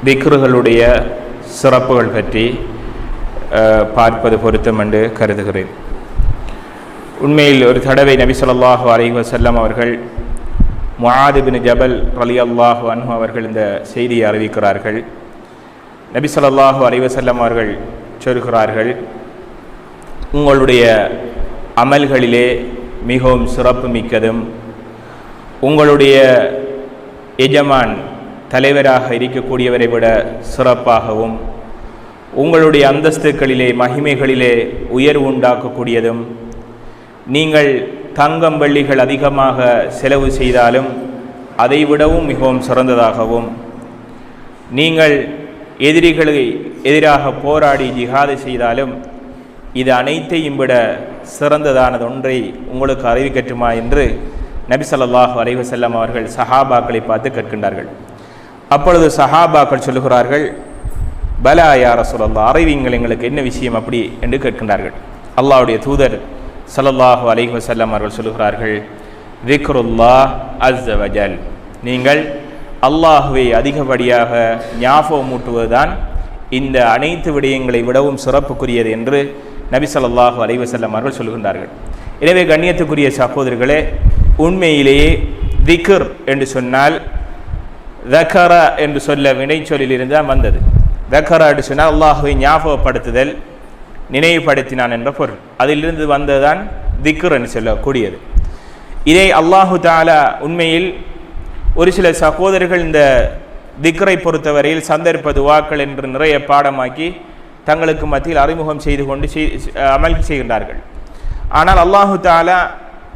திக்ருகளுடைய சிறப்புகள் பற்றி பார்ப்பது பொருத்தம் என்று கருதுகிறேன். உண்மையில் ஒரு தடவை நபி ஸல்லல்லாஹு அலைஹி வஸல்லம் அவர்கள் முஆத் இப்னு ஜபல் ரலியல்லாஹு அன்ஹு அவர்கள் இந்த செய்தியை அறிவிக்கிறார்கள். நபி ஸல்லல்லாஹு அலைஹி வஸல்லம் அவர்கள் சொல்கிறார்கள், உங்களுடைய அமல்களிலே மிகவும் சிறப்பு மிக்கதும் உங்களுடைய எஜமான் தலைவராக இருக்கக்கூடியவரை விட சிறப்பாகவும் உங்களுடைய அந்தஸ்துக்களிலே மகிமைகளிலே உயர்வு உண்டாக்கக்கூடியதும் நீங்கள் தங்கம் வெள்ளிகள் அதிகமாக செலவு செய்தாலும் அதைவிடவும் மிகவும் சிறந்ததாகவும் நீங்கள் எதிரிகளை எதிராக போராடி ஜிஹாது செய்தாலும் இது அனைத்தையும் விட சிறந்ததானது ஒன்றை உங்களுக்கு அறிவிக்கட்டுமா என்று நபி ஸல்லல்லாஹு அலைஹி வஸல்லம் அவர்கள் சஹாபாக்களை பார்த்து கேட்கின்றார்கள். அப்பொழுது சஹாபாக்கள் சொல்லுகிறார்கள், பலா யா ரசூலல்லாஹ், அறிவிங்கள் எங்களுக்கு என்ன விஷயம் அப்படி என்று கேட்கின்றார்கள். அல்லாஹ்வுடைய தூதர் ஸல்லல்லாஹு அலைஹி வஸல்லம் அவர்கள் சொல்லுகிறார்கள், திக்ருல்லாஹ் அஸ்ஸ வஜல், நீங்கள் அல்லாஹுவை அதிகப்படியாக ஞாபகமூட்டுவதுதான் இந்த அனைத்து விடயங்களை விடவும் சிறப்புக்குரியது என்று நபி ஸல்லல்லாஹு அலைஹி வஸல்லம் அவர்கள் சொல்கின்றார்கள். எனவே கண்ணியத்துக்குரிய சகோதரர்களே, உண்மையிலேயே திக்ர் என்று சொன்னால் தக்கர என்று சொல்ல வினைச்சொல்லிலிருந்து தான் வந்தது. தக்கர என்று சொன்னால் அல்லாஹுவை ஞாபகப்படுத்துதல், நினைவுபடுத்தினான் என்ற பொருள், அதிலிருந்து வந்ததுதான் திக்ர் என்று சொல்லக்கூடியது. இதை அல்லாஹு தஆலா உண்மையில் ஒரு சில சகோதரர்கள் இந்த திக்ரை பொறுத்தவரையில் சந்தர்ப்ப துவாக்கள் என்று நிறைய பாடமாக்கி தங்களுக்கு மத்தியில் அறிமுகம் செய்து கொண்டு அமல் செய்கின்றார்கள். ஆனால் அல்லாஹு தஆலா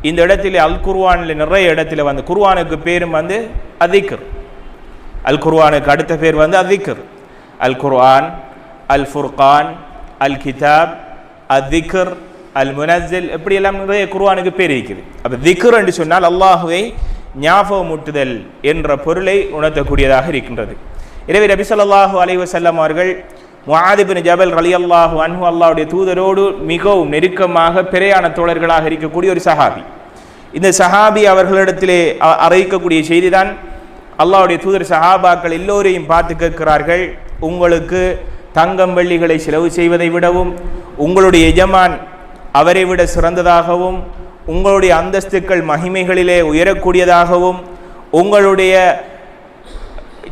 இந்த இடத்திலே அல் குர்ஆனில் நிறைய இடத்துல வந்து, குர்ஆனுக்கு பேரும் வந்து அத்திக்ர், அல் குர்ஆனுக்கு அடுத்த பேர் வந்து அத்திக்ர், அல் குர்ஆன், அல் ஃபுர்கான், அல் கிதாப், அத்திக்ர், அல் முனஸ்ஸில், இப்படியெல்லாம் நிறைய குர்ஆனுக்கு பேர் இருக்குது. அப்போ திக்ர் என்று சொன்னால் அல்லாஹுவை ஞாபகமூட்டுதல் என்ற பொருளை உணர்த்தக்கூடியதாக இருக்கின்றது. எனவே நபி ஸல்லல்லாஹு அலைஹி வஸல்லம் அவர்கள் முஆத் இப்னு ஜபல் ரலியல்லாஹு அன்ஹு அல்லாஹ்வுடைய தூதரோடு மிகவும் நெருக்கமாக பிறையான தோழர்களாக இருக்கக்கூடிய ஒரு சஹாபி. இந்த சஹாபி அவர்களிடத்திலே அறிவிக்கக்கூடிய செய்திதான், அல்லாஹ்வுடைய தூதர் சஹாபாக்கள் எல்லோரையும் பார்த்து கேட்கிறார்கள், உங்களுக்கு தங்கம் வெள்ளிகளை செலவு செய்வதை விடவும் உங்களுடைய எஜமான் அவரை விட சிறந்ததாகவும் உங்களுடைய அந்தஸ்துக்கள் மகிமைகளிலே உயரக்கூடியதாகவும் உங்களுடைய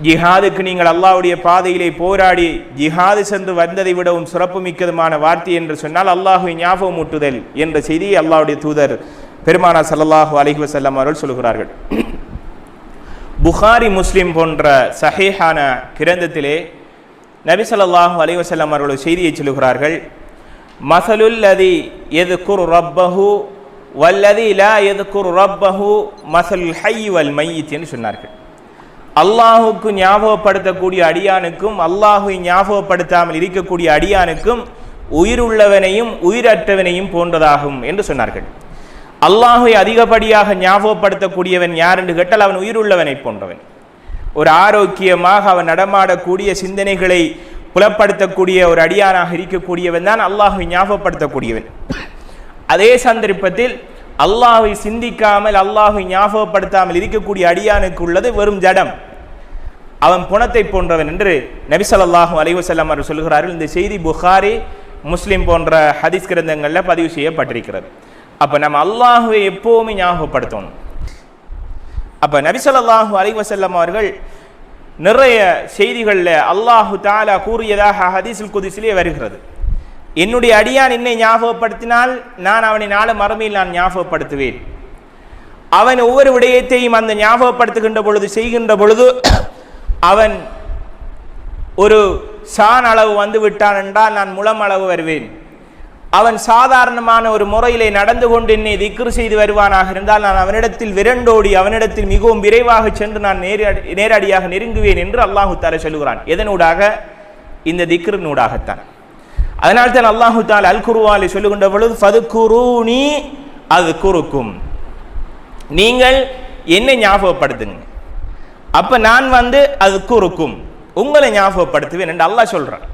ஜிஹாதுக்கு நீங்கள் அல்லாஹ்வுடைய பாதையிலே போராடி ஜிஹாது சென்று வந்ததை விடவும் சிறப்பு மிக்கதுமான வார்த்தை என்று சொன்னால் அல்லாஹ்வை ஞாபகமூட்டுதல் என்ற செய்தியை அல்லாஹ்வுடைய தூதர் பெருமானார் ஸல்லல்லாஹு அலைஹி வஸல்லம் அவர்கள் சொல்கிறார்கள். புகாரி முஸ்லிம் போன்ற சஹீஹான கிரந்தத்திலே நபி ஸல்லல்லாஹு அலைஹி வஸல்லம் அவர்கள் செய்தியை சொல்கிறார்கள், மஸலுல் லதி யذ்குரு ரப்பஹு வல்லதி லா யذ்குரு ரப்பஹு மஸலுல் ஹய்ய் வல் மையித் என்று சொன்னார்கள். அல்லாஹுக்கு ஞாபகப்படுத்தக்கூடிய அடியானுக்கும் அல்லாஹுவை ஞாபகப்படுத்தாமல் இருக்கக்கூடிய அடியானுக்கும் உயிருள்ளவனையும் உயிரற்றவனையும் போன்றதாகும் என்று சொன்னார்கள். அல்லாஹுவை அதிகப்படியாக ஞாபகப்படுத்தக்கூடியவன் யார் என்று கேட்டால் அவன் உயிருள்ளவனை போன்றவன். ஒரு ஆரோக்கியமாக அவன் நடமாடக்கூடிய சிந்தனைகளை புலப்படுத்தக்கூடிய ஒரு அடியானாக இருக்கக்கூடியவன் தான் அல்லாஹுவை ஞாபகப்படுத்தக்கூடியவன். அதே சந்தர்ப்பத்தில் அல்லாஹ்வை சிந்திக்காமல் அல்லாஹ்வை ஞாபகப்படுத்தாமல் இருக்கக்கூடிய அடியானுக்கு உள்ளது வெறும் ஜடம், அவன் புணத்தை போன்றவன் என்று நபி ஸல்லல்லாஹு அலைஹி வஸல்லம் அவர்கள் சொல்கிறார்கள். இந்த செய்தி புகாரி முஸ்லிம் போன்ற ஹதீஸ் கிரந்தங்களில் பதிவு செய்யப்பட்டிருக்கிறது. அப்போ நம்ம அல்லாஹ்வை எப்போவுமே ஞாபகப்படுத்தணும். அப்போ நபி ஸல்லல்லாஹு அலைஹி வஸல்லம் அவர்கள் நிறைய செய்திகளில் அல்லாஹு தஆலா கூறியதாக ஹதீஸுல் குத்ஸிலே வருகிறது, என்னுடைய அடியான் என்னை ஞாபகப்படுத்தினால் நான் அவனை நாளை மறுமையில் நான் ஞாபகப்படுத்துவேன். அவன் ஒவ்வொரு விடயத்தையும் அந்த ஞாபகப்படுத்துகின்ற பொழுது செய்கின்ற பொழுது அவன் ஒரு சான் அளவு வந்து விட்டான் என்றால் நான் முழம் அளவு வருவேன். அவன் சாதாரணமான ஒரு முறையிலே நடந்து கொண்டு என்னை திக்ரு செய்து வருவானாக இருந்தால் நான் அவனிடத்தில் விரண்டோடி அவனிடத்தில் மிகவும் விரைவாக சென்று நான் நேரடியாக நெருங்குவேன் என்று அல்லாஹு தஆலா சொல்கிறான். எதனூடாக? இந்த திக்ரினூடாகத்தான். அதனால்தான் அல்லாஹு தஆலா அல் குர்ஆனில் சொல்லுகின்ற பொழுது ஃபதுகுரூனி அஸ்குருக்கும், நீங்கள் என்னை ஞாபகப்படுத்துங்க, அப்ப நான் வந்து அஸ்குருக்கும் உங்களை ஞாபகப்படுத்துவேன் என்று அல்லாஹ் சொல்றான்.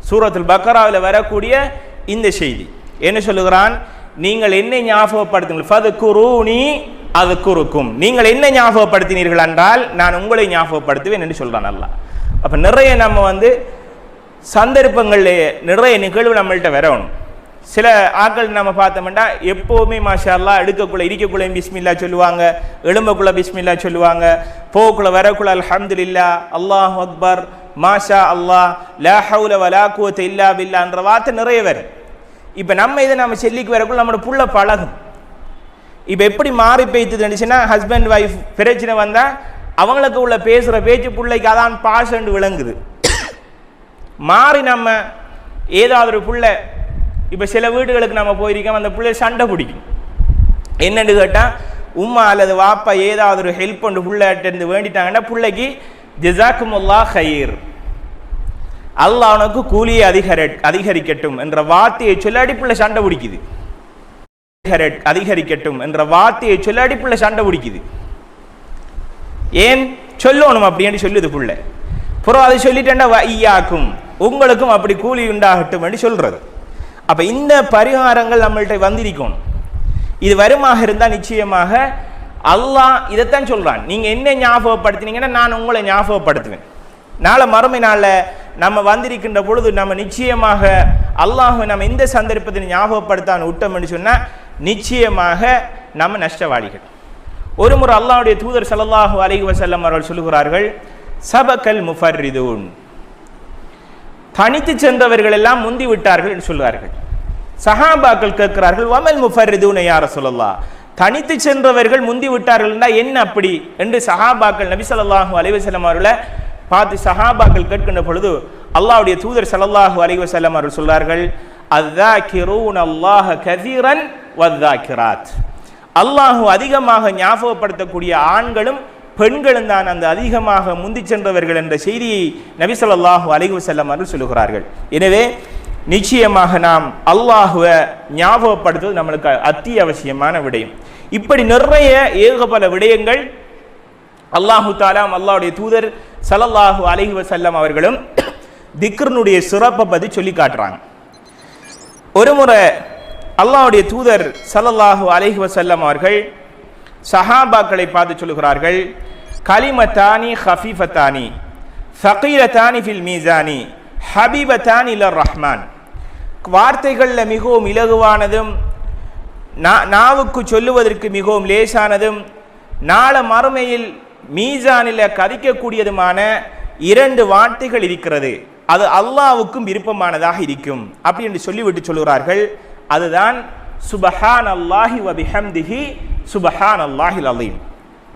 சூரத்துல் பக்கராவில் வரக்கூடிய இந்த செய்தி என்ன சொல்லுகிறான்? நீங்கள் என்னை ஞாபகப்படுத்துங்கள், ஃபதுகுரூனி அதுக்குறுக்கும், நீங்கள் என்ன ஞாபகப்படுத்தினீர்கள் என்றால் நான் உங்களை ஞாபகப்படுத்துவேன் என்று சொல்றான் அல்லாஹ். அப்ப நிறைய நம்ம சந்தர்ப்பங்கள்ல நிறைய நிகழ்வு நம்மள்கிட்ட வரணும். சில ஆட்கள் நம்ம பார்த்தோம்னா எப்போவுமே மாஷா அல்லாஹ் எடுக்கக்குள்ள இருக்கக்குள்ள பிஸ்மில்லா சொல்லுவாங்க, எலும்பக்குள்ள பிஸ்மில்லா சொல்லுவாங்க, போக்குள்ள வரக்குள்ள அல்ஹம்துலில்லாஹ், அல்லாஹ் அக்பர், மாஷா அல்லாஹ், லா ஹவுல வலா குவத்த இல்லா பில்லாஹ்ன்ற வார்த்தை நிறைய வரும். இப்போ இதை நம்ம சொல்லிக்கு வரக்குள்ள நம்மளோட புள்ள பழகும். இப்போ எப்படி மாறி பெய்த்துச்சுன்னா ஹஸ்பண்ட் ஒய்ஃப் பிரச்சனை வந்தால் அவங்களுக்கு உள்ள பேசுகிற பேச்சு பிள்ளைக்கு அதான் பாசண்டு விளங்குது. மாறி நம்ம ஏதாவது ஒரு புள்ள, இப்போ சில வீடுகளுக்கு நம்ம போயிருக்கோம், அந்த பிள்ளை சண்டை பிடிக்கும். என்னென்னு கேட்டால் உம்மா அல்லது வாப்பா ஏதாவது ஒரு ஹெல்ப் பண்ணு பிள்ளைகிட்ட வேண்டிட்டாங்கன்னா பிள்ளைக்கு ஜஸாக்குமுல்லாஹ் ஹைர், அல்லாஹ் அவனுக்கு கூலியை அதிகரிக்கட்டும் என்ற வார்த்தையை சொல்லாடி பிள்ளை சண்டை பிடிக்குது. அதிகரிக்கட்டும் என்ற வார்த்தையை சொல்லாடி பிள்ளை சண்டை பிடிக்குது. ஏன் சொல்லணும் அப்படின்னு சொல்லுது பிள்ளை. புறம் அதை சொல்லிட்டேன்டா வையாக்கும், உங்களுக்கும் அப்படி கூலி உண்டாகட்டும் என்று சொல்றது. அப்ப இந்த பரிகாரங்கள் நம்மள்கிட்ட வந்திருக்கணும். இது வருமாக இருந்தால் நிச்சயமாக அல்லாஹ் இதைத்தான் சொல்றான், நீங்க என்ன ஞாபகப்படுத்தினீங்கன்னா நான் உங்களை ஞாபகப்படுத்துவேன். நாளை மறுமை நாளில் நம்ம வந்திருக்கின்ற பொழுது நம்ம நிச்சயமாக அல்லாஹ் நம்ம இந்த சந்தர்ப்பத்தில் ஞாபகப்படுத்தான்னு விட்டோம் என்று சொன்னால் நிச்சயமாக நம்ம நஷ்டவாளிகள். ஒரு முறை அல்லாஹ்வுடைய தூதர் ஸல்லல்லாஹு அலைஹி வஸல்லம் அவர்கள் சொல்லுகிறார்கள், சபகல் முஃபர்ரிதூன், தனித்து சென்றவர்கள் எல்லாம் முந்தி விட்டார்கள் என்று சொல்வார்கள். சஹாபாக்கள் கேட்கிறார்கள், வமல் முஃபர்ரிதூன யா ரசூலல்லாஹ், தனித்து சென்றவர்கள் முந்தி விட்டார்கள் என்றால் என்ன அப்படி என்று சஹாபாக்கள் நபி ஸல்லல்லாஹு அலைஹி வஸல்லம் அவர்களை பார்த்து சஹாபாக்கள் கேட்கின்ற பொழுது அல்லாஹ்வுடைய தூதர் ஸல்லல்லாஹு அலைஹி வஸல்லம் அவர்கள் சொல்றார்கள், அஸ்ஸாகிரூன அல்லாஹ கஸீரன் வஸ்ஸாகிராத், அல்லாஹ் அதிகமாக ஞாபகப்படுத்தக்கூடிய ஆண்களும் பெண்களும் தான் அந்த அதிகமாக முந்தி சென்றவர்கள் என்ற செய்தியை நபி ஸல்லல்லாஹு அலைஹி வஸல்லம் அவர்கள் சொல்லுகிறார்கள். எனவே நிச்சயமாக நாம் அல்லாஹ்வை ஞாபகப்படுத்துவது நம்மளுக்கு அத்தியாவசியமான விடயம். இப்படி நிறைய ஏகபல விடயங்கள் அல்லாஹு தஆலா அல்லாஹ்வுடைய தூதர் ஸல்லல்லாஹு அலைஹி வஸல்லம் அவர்களும் திக்ருனுடைய சிறப்பை பற்றி சொல்லி காட்டுறாங்க. ஒரு முறை அல்லாஹ்வுடைய தூதர் ஸல்லல்லாஹு அலைஹி வஸல்லம் அவர்கள் சஹாபாக்களை பார்த்து சொல்லுகிறார்கள், கலிமத்தானி ஹஃபீஃபத்தானி ஸகீலத்தானி ஃபில் மீசானி ஹபீபத்தானி இலர் ரஹ்மான், வார்த்தைகளில் மிகவும் இலகுவானதும் நாவுக்கு சொல்லுவதற்கு மிகவும் லேசானதும் நாள மறுமையில் மீசானில் கதிக்கக்கூடியதுமான இரண்டு வார்த்தைகள் இருக்கிறது, அது அல்லாஹ்வுக்கும் விருப்பமானதாக இருக்கும் அப்படி என்று சொல்லிவிட்டு சொல்கிறார்கள். அதுதான் சுபஹான் அல்லாஹி வ பிஹம்திஹி சுபஹான் அல்லாஹில் அலீம்.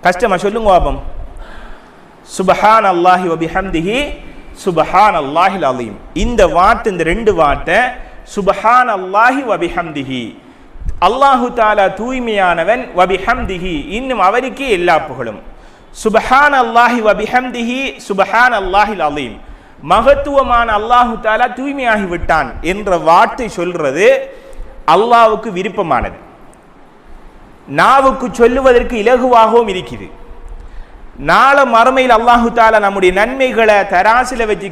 கஷ்டமா சொல்லுங்க பாபம், சுபஹான் அல்லாஹி வ பிஹம்திஹி சுபஹான் அல்லாஹில் அலீம். இந்த வார்த்தை, இந்த ரெண்டு வார்த்தை சுபஹான் அல்லாஹி வ பிஹம்திஹி, அல்லாஹு தஆலா தூய்மையானவன், வ பிஹம்திஹி இன்னும் அவருக்கே எல்லா புகழும், சுபஹான் அல்லாஹி வ பிஹம்திஹி சுபஹான் அல்லாஹில் அலீம், மகத்துவமான அல்லாஹு தஆலா தூய்மையாகி விட்டான் என்ற வார்த்தை சொல்றது அல்லாஹ்வுக்கு விருப்பமானது, நாவுக்கு சொல்லுவதற்கு இலகுவாகவும் இருக்குது. நாள மறுமையில் அல்லாஹு தஆலா நம்முடைய நன்மைகளை தராசில வச்சு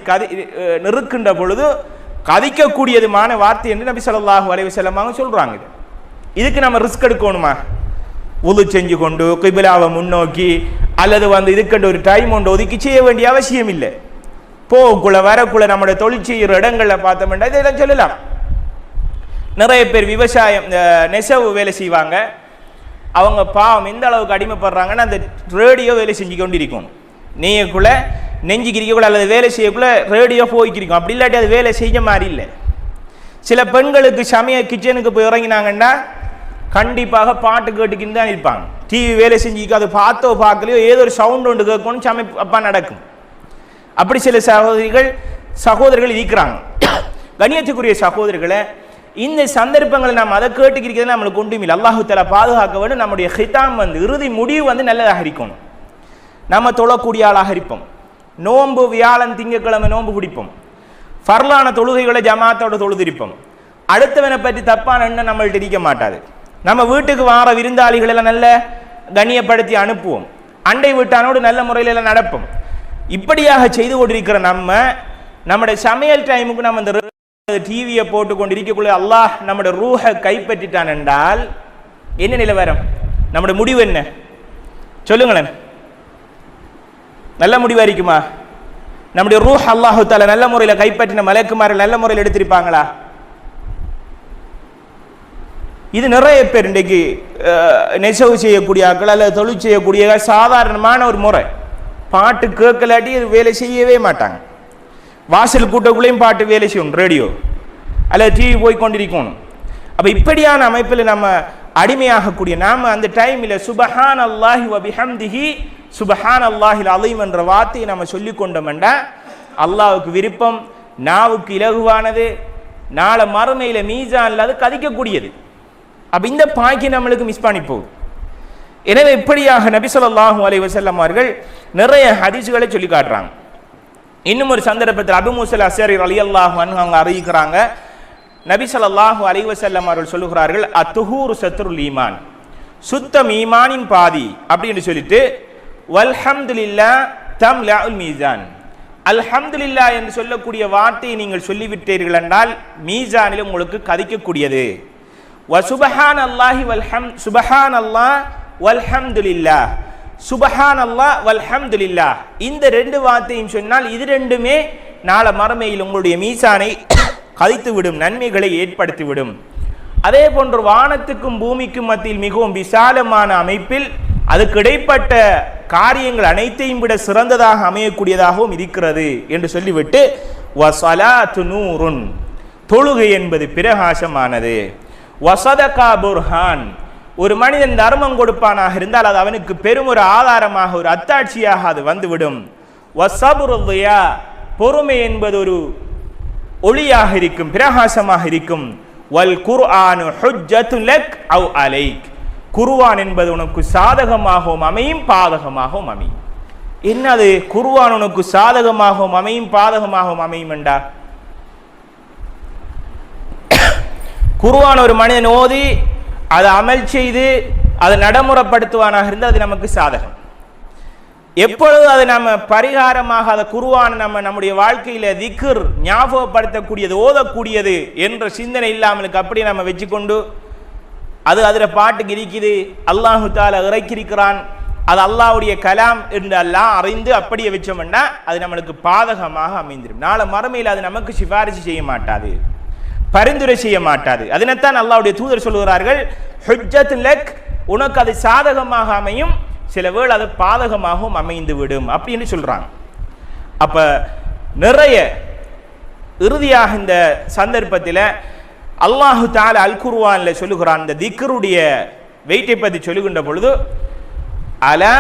நிறுக்கின்ற பொழுது கதிக்கக்கூடியதுமான வார்த்தை என்று நபி ஸல்லல்லாஹு அலைஹி வஸல்லம் சொல்றாங்க. இதுக்கு நம்ம ரிஸ்க் எடுக்கணுமா? உது செஞ்சு கொண்டு கிபிலாவை முன்னோக்கி அல்லது இதுக்கென்று ஒரு டைம் ஒன்று ஒதுக்கி செய்ய வேண்டிய அவசியம் இல்லை. போக்குள்ள வரக்குள்ள நம்முடைய தொழில் செய்கிற இடங்களில் பார்த்தோம்னா இதெல்லாம் சொல்லலாம். நிறைய பேர் விவசாயம் நெசவு வேலை செய்வாங்க, அவங்க பாவம் எந்த அளவுக்கு அடிமைப்படுறாங்கன்னா அந்த ரேடியோ வேலை செஞ்சு கொண்டு இருக்கும். நீக்குள்ள நெஞ்சுக்கிறிக்குள்ள அல்லது வேலை செய்யக்குள்ள ரேடியோ போய்க்கிருக்கும். அப்படி இல்லாட்டி அது வேலை செய்ய மாதிரி இல்லை. சில பெண்களுக்கு சமய கிச்சனுக்கு போய் இறங்கினாங்கன்னா கண்டிப்பாக பாட்டு கேட்டுக்கின்னு தான் இருப்பாங்க. டிவி வேலை செஞ்சுக்க அது பார்த்தோ பார்க்கலையோ ஏதோ ஒரு சவுண்ட் ஒன்று கேட்கணும், சமைப்பா நடக்கும். அப்படி சில சகோதரர்கள் இருக்கிறாங்க. கண்ணியத்துக்குரிய சகோதரர்களை, இந்த சந்தர்ப்பங்களை நாம் அதை கேட்டுக்கிறது நம்மளுக்கு ஒன்றும் இல்லை. அல்லாஹு தஆலா பாதுகாக்க வேண்டும். நம்முடைய ஹிதாம் இறுதி முடிவு நல்லதாக இருக்கணும். நம்ம தொழக்கூடிய ஆளாக இருப்போம். நோன்பு வியாழன் திங்கக்கிழமை நோன்பு பிடிப்போம். ஃபர்லான தொழுகைகளை ஜமாத்தோட தொழுதிருப்போம். அடுத்தவனை பற்றி தப்பான எண்ணம் நம்மள்ட்ட இருக்க மாட்டாது. நம்ம வீட்டுக்கு வார விருந்தாளிகள் எல்லாம் நல்ல கண்ணியப்படுத்தி அனுப்புவோம். அண்டை வீட்டானோடு நல்ல முறையில் எல்லாம் நடப்போம். இப்படியாக செய்து கொண்டிருக்கிற நம்முடைய சமையல் டைமுக்கு நம்ம இந்த டிவியை போட்டு கொண்டு இருக்கக்குள்ள அல்லாஹ் நம்முடைய ரூஹை கைப்பற்றிட்டான் என்றால் என்ன நிலவரம்? நம்முடைய முடிவு என்ன சொல்லுங்களேன்? நல்ல முடிவா இருக்குமா? நம்முடைய ரூஹ் அல்லாஹு தஆலா நல்ல முறையில் கைப்பற்றின மலக்குமார்கள் நல்ல முறையில் எடுத்திருப்பாங்களா? இது நிறைய பேர் இன்றைக்கு நெசவு செய்யக்கூடிய ஆட்கள் அல்லது தொழில் செய்யக்கூடிய சாதாரணமான ஒரு முறை. பாட்டு கேட்கலாட்டி வேலை செய்யவே மாட்டாங்க. வாசல் கூட்டக்குள்ளேயும் பாட்டு வேலை செய்யணும், ரேடியோ அல்லது டிவி போய் கொண்டிருக்கணும். அப்போ இப்படியான அமைப்பில் நம்ம அடிமையாகக்கூடிய நாம் அந்த டைமில் சுபஹான் அல்லாஹி வ பிஹம்திஹி சுபஹான் அல்லாஹில் அலீம் என்ற வார்த்தையை நம்ம சொல்லி கொண்டோம்னா அல்லாஹ்வுக்கு விருப்பம், நாவுக்கு இலகுவானது, நாளை மறுமையில் மீசான்ல அது கதிக்கக்கூடியது. அப்போ இந்த பாக்கி நம்மளுக்கு மிஸ் பண்ணி போகுது. எனவே இப்படியாக நபி ஸல்லல்லாஹு அலைஹி வஸல்லம் அவர்கள் நிறைய ஹதீஸ்களை சொல்லி காட்டுறாங்க. இன்னும் ஒரு சந்தர்ப்பத்தில் அபூ மூஸா அஸ்ஸரி ரலியல்லாஹு அன்ஹு அவங்க அறிவிக்கிறாங்க, நபி ஸல்லல்லாஹு அலைஹி வஸல்லம் அவர்கள் சொல்லுகிறார்கள், அத்துஹூரு சத்ருல் ஈமான், சுத்தம் ஈமானின் பாதி அப்படின்னு சொல்லிட்டு, வல்ஹம்துலில்லாஹ் தம்லஉல் மீசான், அல்ஹம்துலில்லாஹ் என்று சொல்லக்கூடிய வார்த்தையை நீங்கள் சொல்லிவிட்டீர்கள் என்றால் மீசானில் உங்களுக்கு கதிக்கக்கூடியது. வசுபஹான் அல்லாஹி சுபஹான் அல்லாஹ் வல்ஹம்துலில்லாஹ், சுபஹான் அல்லாஹ் வல்ஹம்துலில்லாஹ், இந்த ரெண்டு வார்த்தையும் சொன்னால் இது ரெண்டுமே நாளை மறுமையில் உங்களுடைய மீசானை கதித்துவிடும், நன்மைகளை ஏற்படுத்திவிடும். அதே போன்று வானத்துக்கும் பூமிக்கும் மத்தியில் மிகவும் விசாலமான அமைப்பில் அதுக்கு இடைப்பட்ட காரியங்கள் அனைத்தையும் விட சிறந்ததாக அமையக்கூடியதாகவும் இருக்கிறது என்று சொல்லிவிட்டு, வஸலாத்து நூருன், தொழுகை என்பது பிரகாசமானது, வஸதகா புர்ஹான், ஒரு மனிதன் தர்மம் கொடுப்பானாக இருந்தால் அது அவனுக்கு பெரும் ஒரு ஆதாரமாக ஒரு அத்தாட்சியாக அது வந்துவிடும். வஸப்ரு தியா, பொறுமை என்பது ஒரு ஒளியாக இருக்கும், பிரகாசமாக இருக்கும். வல் குர்ஆனு ஹுஜ்ஜத்துன் லக் அவ் அலைக், குர்ஆன் என்பது உனக்கு சாதகமாகவும் அமையும் பாதகமாகவும் அமையும். என்னது குர்ஆன் உனக்கு சாதகமாகவும் அமையும் பாதகமாகவும் அமையும் என்றா, குர்ஆன் ஒரு மனிதன் ஓதி அதை அமல் செய்து அதை நடைமுறைப்படுத்துவானாக இருந்தால் அது நமக்கு சாதகம். எப்பொழுது அதை நம்ம பரிகாரமாக அதை குர்ஆன் நம்முடைய வாழ்க்கையில திக்ர் ஞாபகப்படுத்தக்கூடியது, ஓதக்கூடியது என்ற சிந்தனை இல்லாமலுக்கு அப்படி நம்ம வச்சுக்கொண்டு அது அதில் பாட்டுக்கு இருக்குது, அல்லாஹு தஆலா இறக்கியிருக்கிறான், அது அல்லாஹ்வுடைய கலாம் என்று எல்லாம் அறிந்து அப்படியே வச்சோம்னா அது நம்மளுக்கு பாதகமாக அமைந்திடும். நாளை மறுமையில் அது நமக்கு சிபாரிசு செய்ய மாட்டாது, பரிந்துரை செய்ய மாட்டாது. அதனைத்தான் அல்லாஹ்வுடைய தூதர் சொல்கிறார்கள், ஹுஜ்ஜத்துன் லக், உனக்கு அது சாதகமாக அமையும், சில வேளை அது பாதகமாகவும் அமைந்து விடும் அப்படின்னு சொல்றாங்க. அப்ப நிறைய இறுதியாக இந்த சந்தர்ப்பத்தில் அல்லாஹு தஆலா அல் குர்ஆன்ல சொல்லுகிறான், இந்த திக்ருடைய வெயிட்டை பற்றி சொல்லுகின்ற பொழுது, அலா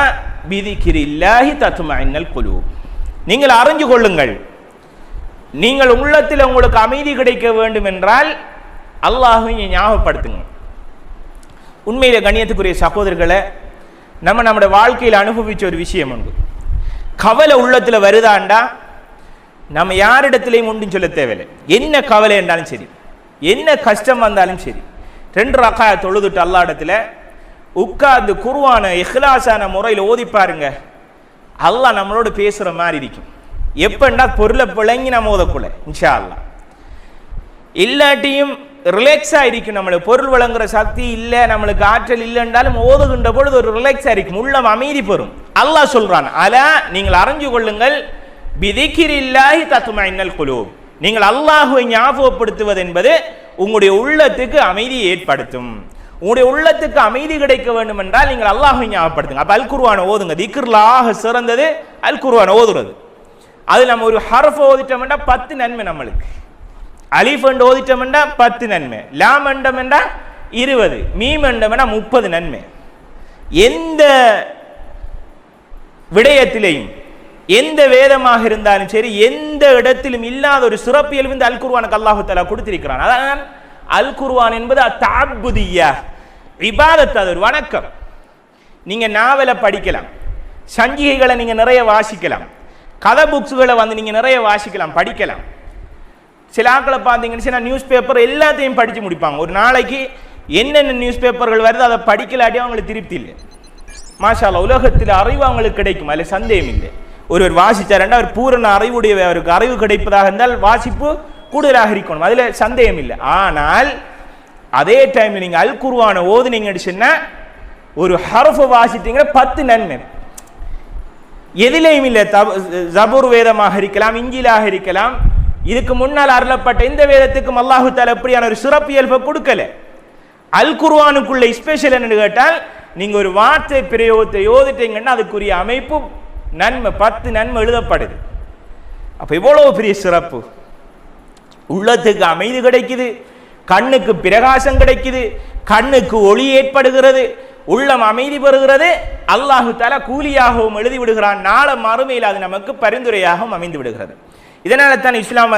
பிதிக்ரில்லாஹி தத்மஇன்னல் குலூப், நீங்கள் அறிஞ்சு கொள்ளுங்கள், நீங்கள் உள்ளத்தில் உங்களுக்கு அமைதி கிடைக்க வேண்டும் என்றால் அல்லாஹ்வை ஞாபகப்படுத்துங்க. உண்மையில கண்ணியத்துக்குரிய சகோதரர்களை, நம்முடைய வாழ்க்கையில் அனுபவிச்ச ஒரு விஷயம் உண்டு. கவலை உள்ளத்தில் வருதாண்டா நம்ம யாரிடத்திலையும் ஒன்றும் சொல்ல தேவையில்லை. என்ன கவலை என்றாலும் சரி, என்ன கஷ்டம் வந்தாலும் சரி, 2 ரக்காத் தொழுதுட்டு அல்லாஹ் இடத்துல உட்கார்ந்து குர்ஆன இஹ்லாஸான முறையில் ஓதி பாருங்க, அல்லாஹ் நம்மளோடு பேசுற மாதிரி இருக்கும். எப்பண்டா பொருளை பிழங்கி நம்ம ஓதக்குள்ள இன்ஷா அல்லாஹ், இல்லாட்டியும் ரிலாக்ஸா இருக்கும். நம்மளுக்கு பொருள் வழங்குற சக்தி இல்லை, நம்மளுக்கு ஆற்றல் இல்லைன்றாலும் ஓதுகின்ற பொழுது ஒரு ரிலாக்ஸா இருக்கும், உள்ளம் அமைதி பெறும். அல்லாஹ் சொல்றான், அலா நீங்கள் அறிஞ்சு கொள்ளுங்கள், பிதிக்ரில்லாஹி தத்மஇன்னல் குலூப், நீங்கள் அல்லாஹ்வை ஞாபகப்படுத்துவது என்பது உங்களுடைய உள்ளத்துக்கு அமைதியை ஏற்படுத்தும். உங்களுடைய உள்ளத்துக்கு அமைதி கிடைக்க வேண்டும் என்றால் நீங்கள் அல்லாஹ்வை ஞாபகப்படுத்துங்க. அப்ப அல் குர்ஆனை ஓதுங்க. திக்ருல்லாஹ் சிறந்தது அல் குர்ஆனை ஓதுறது. அது நம்ம ஒரு ஹர்ஃப் ஓதிட்டோம்னா 10 நன்மை நம்மளுக்கு. அலிஃப் என்று ஓதிட்டோம்னா 10 நன்மை, லாம் என்றா 20, மீம் என்றா 30 நன்மை. எந்த விடயத்திலையும் எந்த வேதமாக இருந்தாலும் சரி, எந்த இடத்திலும் இல்லாத ஒரு சிறப்பியல் வந்து அல் குர்ஆனுக்கு அல்லாஹு தஆலா கொடுத்திருக்கிறான். அதான் அல் குர்ஆன் என்பது தஅப்புதிய்யா, இபாதத், அது ஒரு வணக்கம். நீங்க நாவலை படிக்கலாம், சஞ்சிகைகளை நீங்க நிறைய வாசிக்கலாம், கதை புக்ஸுகளை வந்து நீங்க நிறைய வாசிக்கலாம், படிக்கலாம். சில ஆட்களை பார்த்தீங்கன்னா நியூஸ் பேப்பர் எல்லாத்தையும் படித்து முடிப்பாங்க. ஒரு நாளைக்கு என்னென்ன நியூஸ் பேப்பர்கள் வருது அதை படிக்கலாட்டியும் அவங்களுக்கு திருப்தி இல்லை. மாஷா அல்லாஹ், உலகத்தில் அறிவு அவங்களுக்கு கிடைக்கும், அதில் சந்தேகம் இல்லை. ஒருவர் வாசித்தார், அவர் பூரண அறிவுடைய, அவருக்கு அறிவு கிடைப்பதாக இருந்தால் வாசிப்பு கூடுதலாக இருக்கணும், அதில் சந்தேகம் இல்லை. ஆனால் அதே டைமில் நீங்கள் அல் குர்ஆனை ஓதுனீங்கன்னு சொன்னா ஒரு ஹர்ஃப் வாசிட்டீங்க 10 நன்மை. எதிலையும் இல்லை. ஜபூர் வேதமாக இருக்கலாம், இஞ்சிலாக இருக்கலாம், இதுக்கு முன்னால் அருளப்பட்ட இந்த வேதத்துக்கும் அல்லாஹு தஆலா எப்படியான ஒரு சிறப்பியல்பை கொடுக்கல. அல் குர்ஆனுக்குள்ள ஸ்பெஷல் என்னன்னு கேட்டால், நீங்க ஒரு வார்த்தை பிரயோகத்தை ஓதிட்டீங்கன்னா அதுக்குரிய அமைப்பு நன்மை 10 நன்மை எழுதப்படுது. அப்ப இவ்வளவு பெரிய சிறப்பு. உள்ளத்துக்கு அமைதி கிடைக்குது, கண்ணுக்கு பிரகாசம் கிடைக்குது, கண்ணுக்கு ஒளி ஏற்படுகிறது, உள்ளம் அமைதி பெறுகிறது. அல்லாஹு தஆலா கூலியாகவும் எழுதி விடுகிறான், நாள மறுமையில் அது நமக்கு பரிந்துரையாகவும் அமைந்து விடுகிறது. இதனால தான் இஸ்லாம்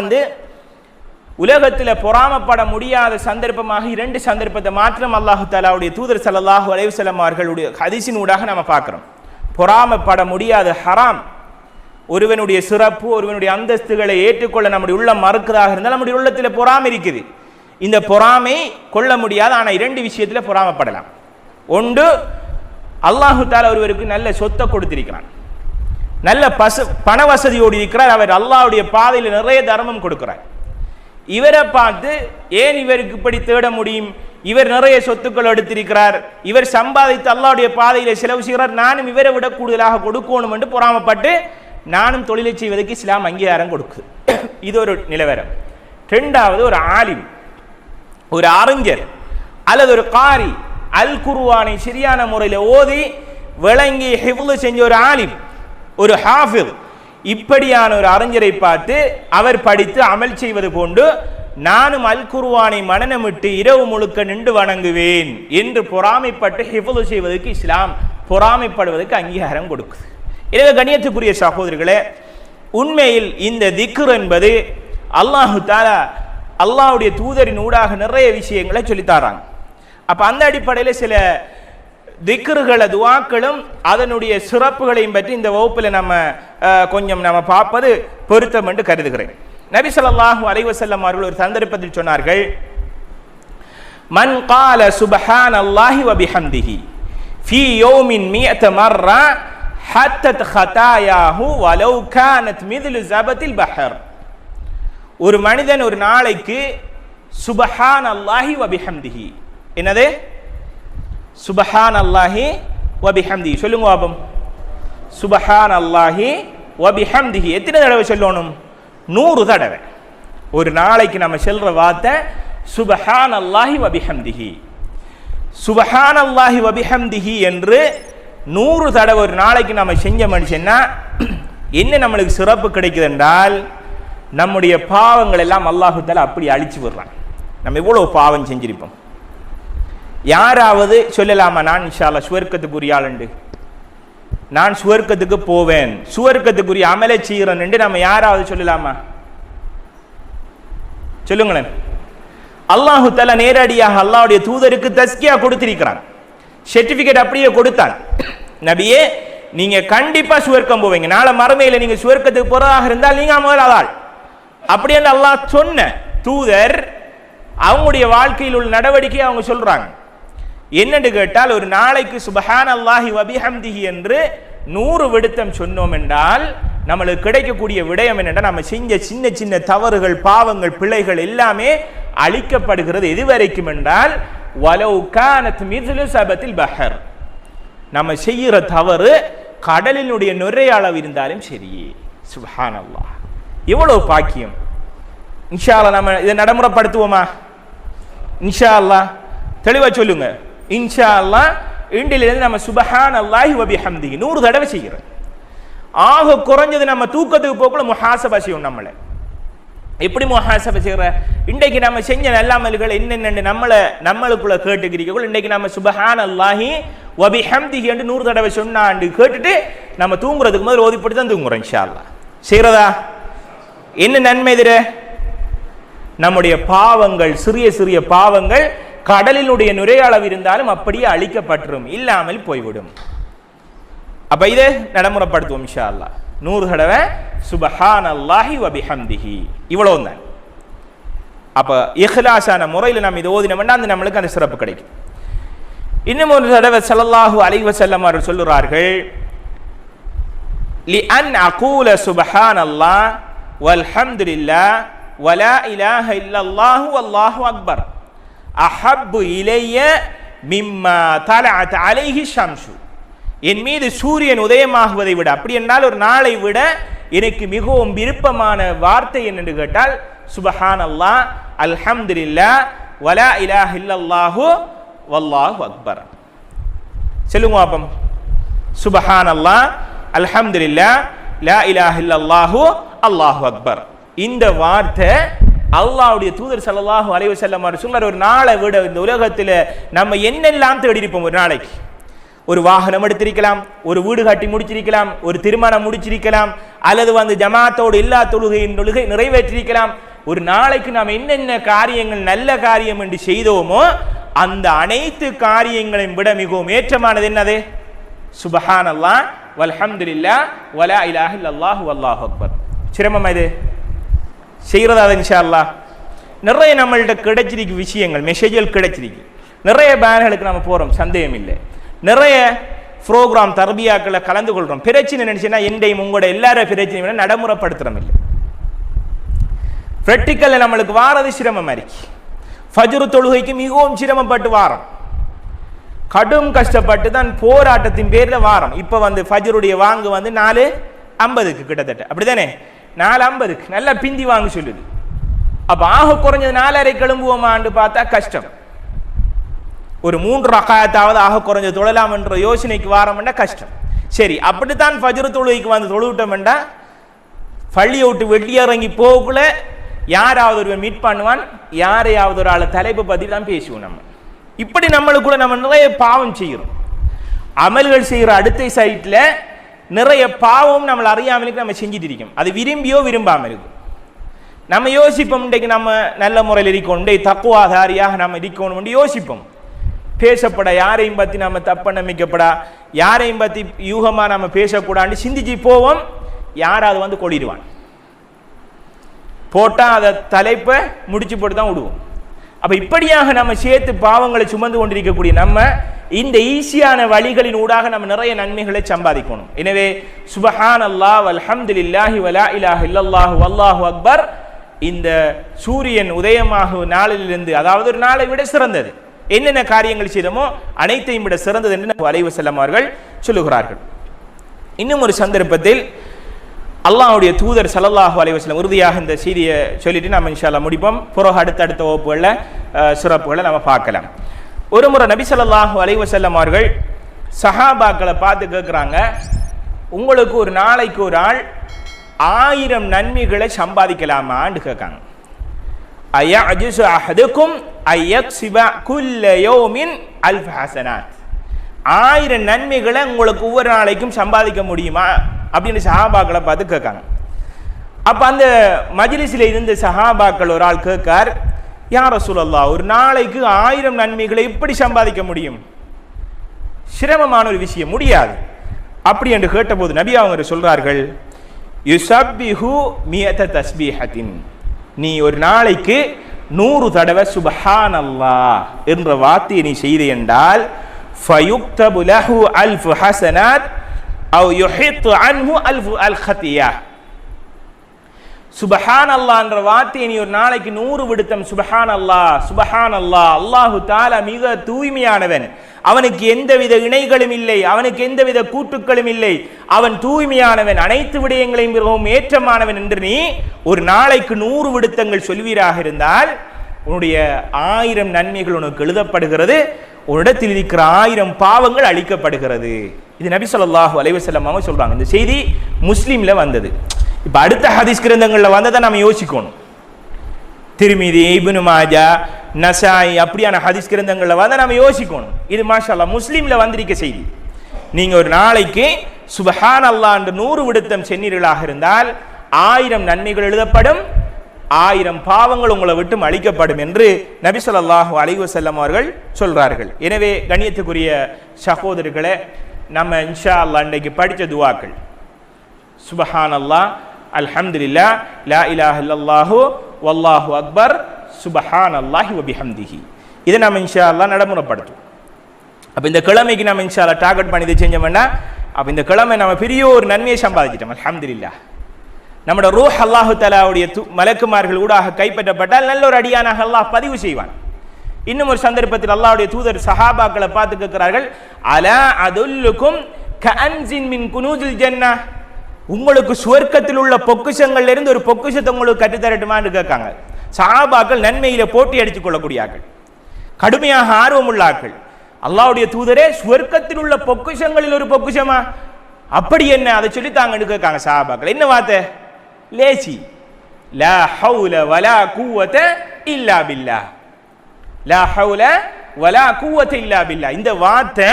உலகத்தில் பொறாமப்பட முடியாத சந்தர்ப்பமாக 2 சந்தர்ப்பத்தை மாத்திரம் அல்லாஹு தஆலாவுடைய தூதர் ஸல்லல்லாஹு அலைஹி வஸல்லம் அவர்களுடைய ஹதீஸின் ஊடாக நம்ம பார்க்கிறோம். பொறாமப்பட முடியாத ஹராம், ஒருவனுடைய சிறப்பு, ஒருவனுடைய அந்தஸ்துகளை ஏற்றுக்கொள்ள நம்முடைய உள்ளம் மறுக்கிறதாக இருந்தால் நம்முடைய உள்ளத்தில் பொறாமை இருக்குது. இந்த பொறாமை கொள்ள முடியாது. ஆனால் 2 விஷயத்தில் பொறாமப்படலாம். ஒன்று, அல்லாஹு தஆலா ஒருவருக்கு நல்ல சொத்தை கொடுத்திருக்கிறான், நல்ல பண வசதியோடு இருக்கிறார், அவர் அல்லாஹ்வுடைய பாதையில் நிறைய தர்மம் கொடுக்கிறார். இவரை பார்த்து ஏன் இவருக்கு இப்படி தேட முடியும், இவர் நிறைய சொத்துக்கள் எடுத்திருக்கிறார், இவர் சம்பாதித்து அல்லாஹ்வுடைய பாதையில் செலவு செய்கிறார், நானும் இவரை விட கூடுதலாக கொடுக்கணும் என்று பொறாமப்பட்டு நானும் தொழிலை செய்வதற்கு இஸ்லாம் அங்கீகாரம் கொடுக்குது. இது ஒரு நிலவரம். 2வது, ஒரு ஆலிம், ஒரு அறிஞர் அல்லது ஒரு காரி அல் குர்ஆனை சரியான முறையில் ஓதி விளங்கி ஹிஃப்ளு செஞ்ச ஒரு ஆலிம், ஒரு ஹாஃபிஸ், இப்படியான ஒரு அறிஞரை பார்த்து அவர் படித்து அமல் செய்வது போன்று நானும் அல் குர்ஆனை மனனமிட்டு இரவு முழுக்க நின்று வணங்குவேன் என்று பொறாமைப்பட்டு ஹிஃப்ளு செய்வதற்கு இஸ்லாம் பொறாமைப்படுவதற்கு அங்கீகாரம் கொடுக்குது. எனவே கண்ணியத்துக்குரிய சகோதரர்களே, உண்மையில் இந்த திக்ர் என்பது அல்லாஹு தஆலா அல்லாஹ்வுடைய தூதரின் ஊடாக நிறைய விஷயங்களை சொல்லித்தாராங்க. அப்ப அந்த அடிப்படையில் சில திக்ருகள துஆக்களும் அதனுடைய சிறப்புகளையும் பற்றி இந்த வகுப்பில் நம்ம கொஞ்சம் பார்ப்பது பொருத்தம் என்று கருதுகிறேன். நபி ஸல்லல்லாஹு அலைஹி வஸல்லம் அவர்கள் ஒரு சந்தர்ப்பத்தில் சொன்னார்கள், மன் கால சுப்ஹானல்லாஹி வ பிஹம்திஹி ஃபீ யௌமின் 100 மர்ரா ஹத்தத் ஹதாயாஹு வலவ் கானத் மித்லு ஜபத்தில் பஹர். ஒரு மனிதன் ஒரு நாளைக்கு சுப்ஹானல்லாஹி வ பிஹம்திஹி, என்னது சுப்ஹானல்லாஹி வ பிஹம்திஹி சொல்லுங்க பாப்போம். சுப்ஹானல்லாஹி வ பிஹம்திஹி எத்தனை தடவை சொல்லணும்? 100 தடவை. ஒரு நாளைக்கு நம்ம சொல்ற வார்த்தை சுப்ஹானல்லாஹி வ பிஹம்திஹி. சுப்ஹானல்லாஹி வ பிஹம்திஹி என்று 100 தடவை ஒரு நாளைக்கு நம்ம செஞ்ச மனுஷன்னா என்ன நம்மளுக்கு சிறப்பு கிடைக்குது என்றால், நம்முடைய பாவங்கள் எல்லாம் அல்லாஹு தஆலா அப்படி அழிச்சு விடுறான். நம்ம எவ்வளவு பாவம் செஞ்சிருப்போம். யாராவது சொல்லலாமா, நான் இன்ஷா அல்லாஹ் சுவர்க்கத்துக்குரிய ஆளுண்டு, நான் சுவர்க்கத்துக்கு போவேன், சுவர்க்கத்துக்குரிய அமலை செய்கிறேன் என்று நம்ம யாராவது சொல்லலாமா? சொல்லுங்களேன். அல்லாஹு தஆலா நேரடியாக அல்லாஹ்வுடைய தூதருக்கு தஸ்கியா கொடுத்திருக்கிறான், சர்டிபிகேட் அப்படியே கொடுத்தான். நபியே, நீங்க கண்டிப்பா சுவர்க்கம் போவீங்க, நாளை மறுமையில நீங்க சுவர்க்கத்துக்கு போறதாக இருந்தால் நீங்க முதல் ஆள் அப்படி என்று அல்லாஹ் சொன்ன தூதர் அவங்களுடைய வாழ்க்கையில் உள்ள நடவடிக்கை அவங்க சொல்றாங்க. என்னன்னு கேட்டால், ஒரு நாளைக்கு சுப்ஹானல்லாஹி வ பிஹம்திஹி என்று 100 விடுத்தம் சொன்னோம் என்றால் நம்மளுக்கு கிடைக்கக்கூடிய விடயம் என்னென்னா, நம்ம செஞ்ச சின்ன சின்ன தவறுகள், பாவங்கள், பிழைகள் எல்லாமே அழிக்கப்படுகிறது. எதுவரைக்கும் என்றால், வலவ் கானத் மித்லு ஜபத்தில் பஹர், நம்ம செய்கிற தவறு கடலினுடைய நுரை அளவு இருந்தாலும் சரி. சுப்ஹானல்லாஹ், எவ்வளவு பாக்கியம். இன்ஷா அல்லாஹ் நம்ம இதை நடைமுறைப்படுத்துவோமா? இன்ஷா அல்லாஹ் தெளிவா சொல்லுங்க. இன்ஷா அல்லாஹ் இன்றிலிருந்து நம்ம சுப்ஹானல்லாஹி வ பிஹம்திஹி 100 தடவை செய்கிறோம். ஆக குறைஞ்சது நம்ம தூக்கத்துக்கு போக்குள்ள முஹாசபா செய்யும். நம்மளை எப்படி முஹாசபா செய்கிற, இன்றைக்கு நம்ம செஞ்ச நல்லாமல்கள் என்னென்னு நம்மளுக்குள்ள கேட்டுக்கிறீர்கள். இன்றைக்கு நம்ம சுப்ஹானல்லாஹி வ பிஹம்திஹி என்று 100 தடவை சொன்னாண்டு கேட்டுட்டு நம்ம தூங்குறதுக்கு முதல்ல ஓதிப்பட்டு தான் தூங்குறோம். இன்ஷா அல்லாஹ் செய்கிறதா? என்ன நன்மை இதுல? நம்முடைய பாவங்கள், சிறிய சிறிய பாவங்கள் கடலினுடைய நுரையளவு இருந்தாலும் அப்படியே அழிக்கப்பட்டுரும், இல்லாமல் போய்விடும். அப்ப இதை நடைமுறைப்படுத்துவோம் இன்ஷா அல்லாஹ். 100 தடவை சுப்ஹானல்லாஹி வ பிஹம்திஹி, இவ்வளவு தான். அப்ப இஹ்லாஸான முறையில் நம்ம இதை ஓதினோம்னா அந்த நம்மளுக்கு அந்த சிறப்பு கிடைக்கும். இன்னும் ஒரு தடவை ஸல்லல்லாஹு அலைஹி வஸல்லம் அவர்கள் சொல்லுறார்கள், லிஅன் அகூல சுப்ஹானல்லாஹ் வல்ஹம்துலில்லாஹ் வலா இலாஹ இல்லல்லாஹு வல்லாஹு அக்பர் அஹப்பு இலைய மிம்மா தலஅத் அலைஹி ஷம்சு, என் மீது சூரியன் உதயமாகுவதை விட, அப்படி என்றால் ஒரு நாளை விட எனக்கு மிகவும் விருப்பமான வார்த்தை என்னென்று கேட்டால் சுபஹானல்லாஹ், அல்ஹம்துலில்லாஹ், வலா இலாஹ இல்லல்லாஹு வல்லாஹு அக்பர். சொல்லுங்க பாப்போம். சுபஹானல்லாஹ், அல்ஹம்துலில்லாஹ், லா இலாஹ இல்லல்லாஹு அல்லாஹு அக்பர். இந்த வார்த்தை அல்லாஹ்வுடைய தூதர் ஸல்லல்லாஹு அலைஹி வஸல்லம் அவர் சொல்றார், ஒரு நாளை விட இந்த உலகத்தில் நம்ம என்னெல்லாம் தேடி இருப்போம். ஒரு நாளைக்கு ஒரு வாகனம் எடுத்திருக்கலாம், ஒரு வீடு கட்டி முடிச்சிருக்கலாம், ஒரு திருமணம் முடிச்சிருக்கலாம், அல்லது ஜமாத்தோடு எல்லா தொழுகையின் நிறைவேற்றிருக்கலாம். ஒரு நாளைக்கு நாம் என்னென்ன காரியங்கள் நல்ல காரியம் என்று செய்தோமோ அந்த அனைத்து காரியங்களையும் விட மிகவும் ஏற்றமானது என்னது? சுபஹானல்லாஹ், வல்ஹம்துலில்லாஹ், வலா இலாஹ இல்லல்லாஹு வல்லாஹு அக்பர். சிரமம் இது செய்கிறதா? இன்ஷா அல்லாஹ் நிறைய நம்மள்கிட்ட கிடைச்சிருக்கு விஷயங்கள், மெசேஜ்கள் கிடைச்சிருக்கு. நிறைய பேர்களுக்கு நம்ம போகிறோம், சந்தேகம் இல்லை. நிறைய ப்ரோக்ராம் தர்பியாக்களை கலந்து கொள்கிறோம். பிரச்சனை நினைச்சுன்னா என்னையும் உங்களோட எல்லாரும் பிரச்சனையும் நடைமுறைப்படுத்துகிறோம் இல்லை. ப்ராக்டிக்கலில் நம்மளுக்கு வாரது சிரமம் இருக்கு. ஃபஜ்ரு தொழுகைக்கு மிகவும் சிரமப்பட்டு வாரம், கடும் கஷ்டப்பட்டு தான் போராட்டத்தின் பேரில் வாரம். இப்போ ஃபஜ்ருடைய வாங்கு 4:50 கிட்டத்தட்ட, அப்படிதானே? 4:50 நல்லா பிந்தி வாங்க சொல்லுது. அப்போ ஆக குறைஞ்சது 4:30 கிளம்புவோமான்னு பார்த்தா கஷ்டம். ஒரு 3 ரக்காயத்தாவது ஆக குறைஞ்ச தொழலாம் என்ற யோசனைக்கு வாரம்னா கஷ்டம். சரி, அப்படித்தான் ஃபஜ்ரு தொழுகைக்கு தொழுவிட்டோம்டா பள்ளியை விட்டு வெளியிறங்கி போகக்குள்ள யாராவது ஒருவன் மீட் பண்ணுவான், யாரையாவது ஒரு ஆளை தலைப்பை பற்றி தான் பேசுவோம். நம்ம இப்படி நம்மளுக்குள்ள நம்ம நிறைய பாவம் செய்கிறோம். அமல்கள் செய்கிற அடுத்த சைட்டில் நிறைய பாவம் நம்மளை அறியாமலுக்கு நம்ம செஞ்சுட்டு இருக்கோம். அது விரும்பியோ விரும்பாமல் இருக்கும். நம்ம யோசிப்போம், இன்றைக்கு நம்ம நல்ல முறையில் இருக்கணும், இன்றைக்கு தக்குவாதாரியாக நம்ம இருக்கணும் யோசிப்போம். பேசப்பட யாரையும் பற்றி நம்ம தப்ப நம்பிக்கப்படா, யாரையும் பற்றி யூகமாக நம்ம பேசக்கூடாது சிந்திச்சு போவோம். யாராவது கொள்ளிடுவான், போட்டால் அதை தலைப்பை முடிச்சு போட்டு தான் விடுவோம். அப்போ இப்படியாக நம்ம சேர்த்து பாவங்களை சுமந்து கொண்டிருக்கக்கூடிய நம்ம இந்த ஈஸியான வழிகளின் ஊடாக நம்ம நிறைய நன்மைகளை சம்பாதிக்கணும். எனவே சுபஹானல்லாஹ், வல்ஹம்துலில்லாஹி, வலா இலாஹ இல்லல்லாஹு வல்லாஹு அக்பர் இந்த சூரியன் உதயமாகும் நாளிலிருந்து, அதாவது ஒரு நாளை விட சிறந்தது, என்னென்ன காரியங்கள் செய்தோமோ அனைத்தையும் விட சிறந்தது என்று நபி அலைஹி வஸல்லம் அவர்கள் சொல்லுகிறார்கள். இன்னும் ஒரு சந்தர்ப்பத்தில் அல்லாஹ்வுடைய தூதர் ஸல்லல்லாஹு அலைஹி வஸல்லம் உறுதியாக இந்த செய்தியை சொல்லிட்டு நம்ம இன்ஷா அல்லாஹ் முடிப்போம். பிறகு அடுத்தடுத்த வகுப்புகளில் சிறப்புகளை நம்ம பார்க்கலாம். ஒரு முறை நபி ஸல்லல்லாஹு அலைஹி வஸல்லம் அவர்கள் சஹாபாக்களை பார்த்து கேட்குறாங்க, உங்களுக்கு ஒரு நாளைக்கு ஒரு ஆள் 1000 நன்மைகளை சம்பாதிக்கலாமான்னு கேட்காங்க. அயஅஜிஸு அஹதுக்கும் அயக்ஸிப குல்ல யௌமின் அல்ஃப ஹஸனாத், 1000 நன்மைகளை உங்களுக்கு ஒவ்வொரு நாளைக்கும் சம்பாதிக்க முடியுமா அப்படின்னு சஹாபாக்களை பார்த்து கேட்காங்க. அப்போ அந்த மஜ்லிஸில் இருந்த சஹாபாக்கள் ஒரு ஆள் கேட்கார், யா ரசூலல்லாஹ், ஒரு நாளைக்கு 1000 நன்மைகளை எப்படி சம்பாதிக்க முடியும்? சிரமமான ஒரு விஷயம், முடியாது அப்படி என்று கேட்டபோது நபி அவங்க சொல்றார்கள், யுஸப்பிஹு மியத தஸ்பீஹத்தின், நீ ஒரு நாளைக்கு 100 தடவை சுப்ஹானல்லாஹ் என்ற வார்த்தையை நீ செய்து என்றால் ஃபயுக்தபு லஹு அல்ஃபு ஹஸனாத் அவ் யுஹித்து அன்ஹு அல்ஃபு அல் ஹத்தியா. சுபஹானல்லாஹ் என்ற வார்த்தையை நீ ஒரு நாளைக்கு 100 விடுத்தம் சுபஹானல்லாஹ் சுபஹானல்லாஹ், அல்லாஹு தஆலா மிக தூய்மையானவன், அவனுக்கு எந்தவித இணைகளும் இல்லை, அவனுக்கு எந்தவித கூட்டுக்களும் இல்லை, அவன் தூய்மையானவன், அனைத்து விடயங்களையும் மிகவும் ஏற்றமானவன் என்று நீ ஒரு நாளைக்கு 100 விடுத்தங்கள் சொல்வீராக இருந்தால் உன்னுடைய 1000 நன்மைகள் உனக்கு எழுதப்படுகிறது, உன்னிடத்தில் இருக்கிற 1000 பாவங்கள் அழிக்கப்படுகிறது. இது நபி ஸல்லல்லாஹு அலைஹி வஸல்லம் அவங்க சொல்றாங்க. இந்த செய்தி முஸ்லிம்ல வந்தது. இப்ப அடுத்த ஹதீஸ் கிரந்தங்கள்ல வந்ததை நம்ம யோசிக்கணும். திர்மிதி, இப்னு மாஜா, நசாயி அப்படியான ஹதீஸ் கிரந்தங்கள்ல வந்தா நம்ம யோசிக்கணும். இது மாஷா அல்லாஹ் முஸ்லிம்ல வந்திருக்க செய்தி. நீங்க ஒரு நாளைக்கு சுப்ஹானல்லாஹ் என்று 100 விடுத்தம் சென்னீர்களாக இருந்தால் 1000 நன்மைகள் எழுதப்படும், 1000 பாவங்கள் உங்களை விட்டு அழிக்கப்படும் என்று நபி ஸல்லல்லாஹு அலைஹி வஸல்லம் அவர்கள் சொல்றார்கள். எனவே கண்ணியத்துக்குரிய சகோதரர்களே, நம்ம இன்ஷா அல்லாஹ் இன்றைக்கு படித்த துஆக்கள் சுப்ஹானல்லாஹ், அல்ஹம்துலில்லாஹ், லா இலாஹ இல்லல்லாஹு வல்லாஹு அக்பர், சுப்ஹானல்லாஹி வ பிஹம்திஹி, இதை நம்ம இன்ஷா அல்லாஹ் நடைமுறைப்படுத்துவோம். அப்போ இந்த கிழமைக்கு நம்ம இன்ஷா அல்லாஹ் டார்கெட் பண்ணி இதை செஞ்சோம்னா அப்போ இந்த கிழமை நம்ம பெரிய ஒரு நன்மையை சம்பாதிச்சிட்டோம். அல்ஹம்துலில்லாஹ், நம்முடைய ரூஹ் அல்லாஹு தஆலாவுடைய மலக்குமார்கள் ஊடாக கைப்பற்றப்பட்டால் நல்ல ஒரு அடியானாக அல்லாஹ் பதிவு செய்வான். இன்னும் ஒரு சந்தர்ப்பத்தில் அல்லாஹ்வுடைய தூதர் சஹாபாக்களை பார்த்து கேட்கிறார்கள், அலா அதுல்லுக்கும் கஅன்ஸின் மின் குனூஸில் ஜன்னah, உங்களுக்கு சுவர்க்கத்தில் உள்ள பொக்கிஷங்கள்ல இருந்து ஒரு பொக்கிஷத்தை உங்களுக்கு கற்றுத்தரட்டுமான்னு கேட்காங்க. சஹாபாக்கள் நன்மையில போட்டி அடித்துக் கொள்ளக்கூடியார்கள், கடுமையாக ஆர்வம் உள்ளார்கள். அல்லாஹ்வுடைய தூதரே, சுவர்க்கத்தில் உள்ள பொக்கிஷங்களில் ஒரு பொக்கிஷமா? அப்படி என்ன, அதை சொல்லி தாங்கன்னு கேட்காங்க சஹாபாக்கள். என்ன வார்த்தை? லேசி, லா ஹவுல வலா குவத இல்லா பில்லாஹ், லா ஹவுல வலா குவத இல்லா பில்லாஹ். இந்த வார்த்தை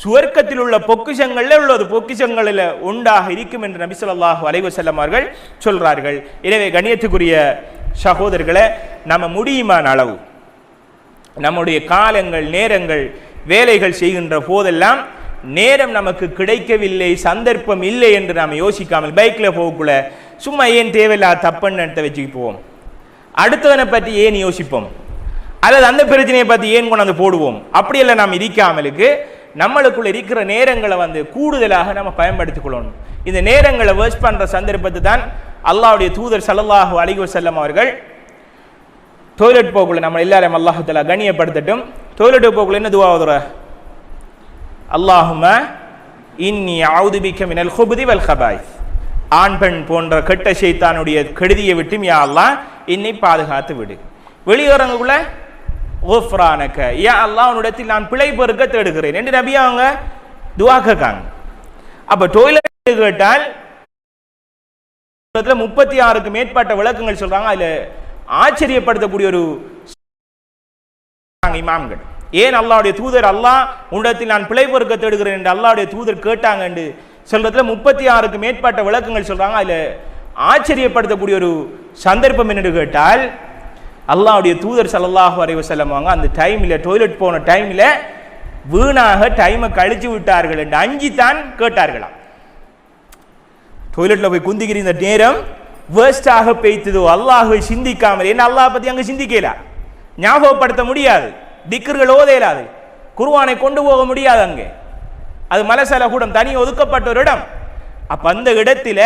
சுவர்க்கத்தில் உள்ள பொக்கிஷங்கள்ல உள்ளது, பொக்கிஷங்களில் உண்டாக இருக்கும் என்று நபி ஸல்லல்லாஹு அலைஹி வஸல்லம் அவர்கள் சொல்றார்கள். எனவே கண்ணியத்துக்குரிய சகோதரர்களை, நம்ம முடியுமான அளவு நம்முடைய காலங்கள், நேரங்கள், வேலைகள் செய்கின்ற போதெல்லாம் நேரம் நமக்கு கிடைக்கவில்லை, சந்தர்ப்பம் இல்லை என்று நாம் யோசிக்காமல் பைக்கில் போகக்குள்ள சும்மா ஏன் தேவையில்லாத தப்புன்னு வச்சுக்கு போவோம், அடுத்தவனை பற்றி ஏன் யோசிப்போம், அல்லது அந்த பிரச்சனையை பற்றி ஏன் கொண்டாந்து போடுவோம். அப்படியெல்லாம் நாம் இருக்காமலுக்கு நம்மளுக்குள்ள இருக்கிற நேரங்களை கூடுதலாக நம்ம பயன்படுத்திக் கொள்ளணும். இந்த நேரங்களை வேஸ்ட் பண்ற சந்தர்ப்பத்தை தான் அல்லாஹ்வுடைய தூதர் ஸல்லல்லாஹு அலைஹி வஸல்லம் அவர்கள் டாய்லெட் போகக்குள்ள, நம்ம எல்லாரும் அல்லாஹ் தஆலா கண்ணியப்படுத்தட்டும், டாய்லெட் போகக்குள்ள என்ன துஆ ஓதுற? அல்லாஹும்ம இன்னி அஊது பிக மினல் குபுதி வல் கபாயிஸ், ஆண் பெண் போன்ற கெட்ட ஷைத்தானுடைய கெடுதியை விட்டு யா அல்லாஹ் என்னை பாதுகாத்து விடு. வெளியேறங்குள்ள குஃப்ரானக, யா அல்லாஹ் உன்னிடத்தில் நான் பிழை பொறுக்க தேடுகிறேன் என்று நபி அவங்க துஆ கேட்காங்க. அப்ப டாய்லெட் கேட்டால் 36க்கு மேற்பட்ட விளக்கங்கள் சொல்றாங்க. அதுல ஆச்சரியப்படுத்தக்கூடிய ஒரு இமாம்கள், ஏன் அல்லாஹ்வுடைய தூதர் அல்லாஹ் உன்னிடத்தில் நான் பிழை பொறுக்க தேடுகிறேன் என்று அல்லாஹ்வுடைய தூதர் கேட்டாங்க என்று சொல்றதுல 36க்கு மேற்பட்ட விளக்கங்கள் சொல்றாங்க. அதுல ஆச்சரியப்படுத்தக்கூடிய ஒரு சந்தர்ப்பம் என்று கேட்டால், அல்லாஹ்வுடைய தூதர் ஸல்லல்லாஹு அலைஹி வஸல்லம் அவங்க அந்த டைமில், டாய்லெட் போன டைமில் வீணாக டைமை கழிச்சு விட்டார்கள் என்று அஞ்சித்தான் கேட்டார்களாம். டாய்லெட்டில் போய் குந்திக்கிற இந்த நேரம் வேஸ்டாக பெய்த்ததோ, அல்லாஹ்வை சிந்திக்காமல், என்ன அல்லாஹ் பற்றி அங்கே சிந்திக்கல, ஞாபகப்படுத்த முடியாது, திக்ர்கள் ஓதையலாது, குர்ஆனை கொண்டு போக முடியாது, அங்கே அது மலசல கூடம், தனி ஒதுக்கப்பட்ட ஒரு இடம். அப்போ அந்த இடத்துல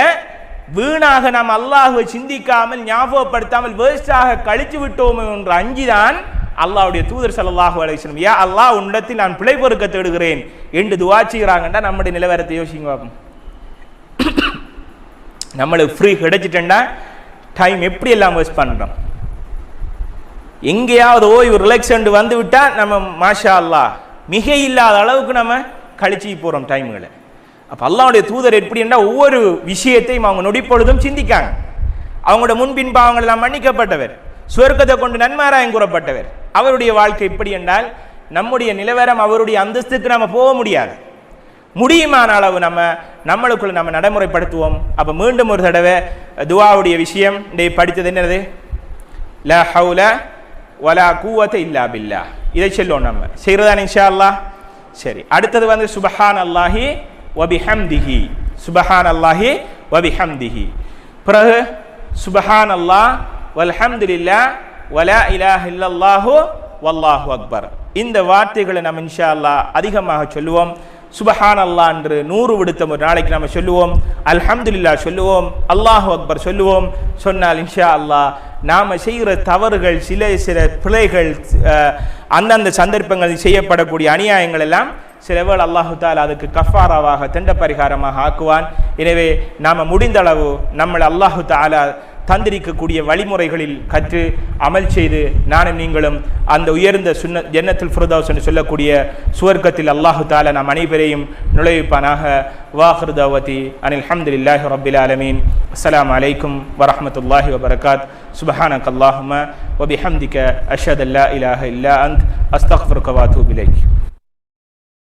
வீணாக நாம் அல்லாஹ்வை சிந்திக்காமல், ஞாபகப்படுத்தாமல் வேஸ்டாக கழிச்சு விட்டோம் என்ற அஞ்சிதான் அல்லாஹ்வுடைய தூதர் ஸல்லல்லாஹு அலைஹி வஸல்லம் யா அல்லாஹ் உன்னிடத்தில் நான் பிழை பொறுக்க தேடுகிறேன் என்று துஆ செய்கிறாங்கண்டா நம்முடைய நிலவரத்தை யோசிங்க பார்ப்போம். நம்மளுக்கு ஃப்ரீ கிடைச்சிட்டா டைம் எப்படி எல்லாம் வேஸ்ட் பண்ணுறோம். எங்கேயாவது ஓய்வு ரிலாக்ஸ் வந்து விட்டா நம்ம மாஷா அல்லாஹ் மிக இல்லாத அளவுக்கு நம்ம கழிச்சு போகிறோம் டைம்களை. அப்போ அல்லாஹ்வுடைய தூதர் எப்படி என்றால் ஒவ்வொரு விஷயத்தையும் அவங்க நொடிப்பொழுதும் சிந்திக்காங்க. அவங்களோட முன்பின் பாவங்கள் எல்லாம் மன்னிக்கப்பட்டவர், சுவர்க்கத்தை கொண்டு நன்மாராயம் கூறப்பட்டவர். அவருடைய வாழ்க்கை எப்படி என்றால், நம்முடைய நிலவரம் அவருடைய அந்தஸ்துக்கு நம்ம போக முடியாது. முடியுமான அளவு நம்மளுக்குள்ள நம்ம நடைமுறைப்படுத்துவோம். அப்போ மீண்டும் ஒரு தடவை துஆவுடைய விஷயம் படித்தது என்னது? லா ஹவுல வலா குவத இல்லா பில்லாஹ். இதை சொல்லுவோம், நம்ம செய்கிறதான் இன்ஷா அல்லாஹ். சரி, அடுத்தது சுபஹான் அல்லாஹி வபிஹம்திஹி, சுபஹான் அல்லாஹி வபிஹம்திஹி. பிறகு சுபஹான் அல்லாஹ் வல்ஹம்துலில்லாஹ் வலா இலாஹ இல்லல்லாஹு வல்லாஹு அக்பர். இந்த வார்த்தைகளை நம்ம இன்ஷா அல்லாஹ் அதிகமாக சொல்லுவோம். சுபஹான் அல்லாஹ் என்று 100 விடுத்தம் ஒரு நாளைக்கு நம்ம சொல்லுவோம். அல்ஹம்துலில்லாஹ் சொல்லுவோம், அல்லாஹு அக்பர் சொல்லுவோம். சொன்னால் இன்ஷா அல்லாஹ் நாம் செய்கிற தவறுகள், சில பிழைகள், அந்தந்த சந்தர்ப்பங்களில் செய்யப்படக்கூடிய அநியாயங்கள் எல்லாம் சிலவேள் அல்லாஹு தஆலா அதுக்கு கஃபாராவாக, தண்ட பரிகாரமாக ஆக்குவான். எனவே நாம் முடிந்த அளவு நம்மளை அல்லாஹு தஆலா தந்திரிக்கக்கூடிய வழிமுறைகளில் கற்று அமல் செய்து நானும் நீங்களும் அந்த உயர்ந்த ஜன்னத்துல் ஃபிர்தௌஸ் என்று சொல்லக்கூடிய சுவர்க்கத்தில் அல்லாஹு தஆலா நாம் அனைவரையும் நுழைவிப்பானாக. வாஹிரு தஅவதி அனில் ஹம்துலில்லாஹி ரப்பில் ஆலமீன். அஸ்ஸலாமு அலைக்கும் வரஹ்மத்துல்லாஹி வபரகாத். சுப்ஹானக அல்லாஹும்ம வபிஹம்திக அஷ்ஹது அல்லா இலாஹா இல்லா அன்த் அஸ்தக்ஃபிருக வ அத்தூபு இலைக்.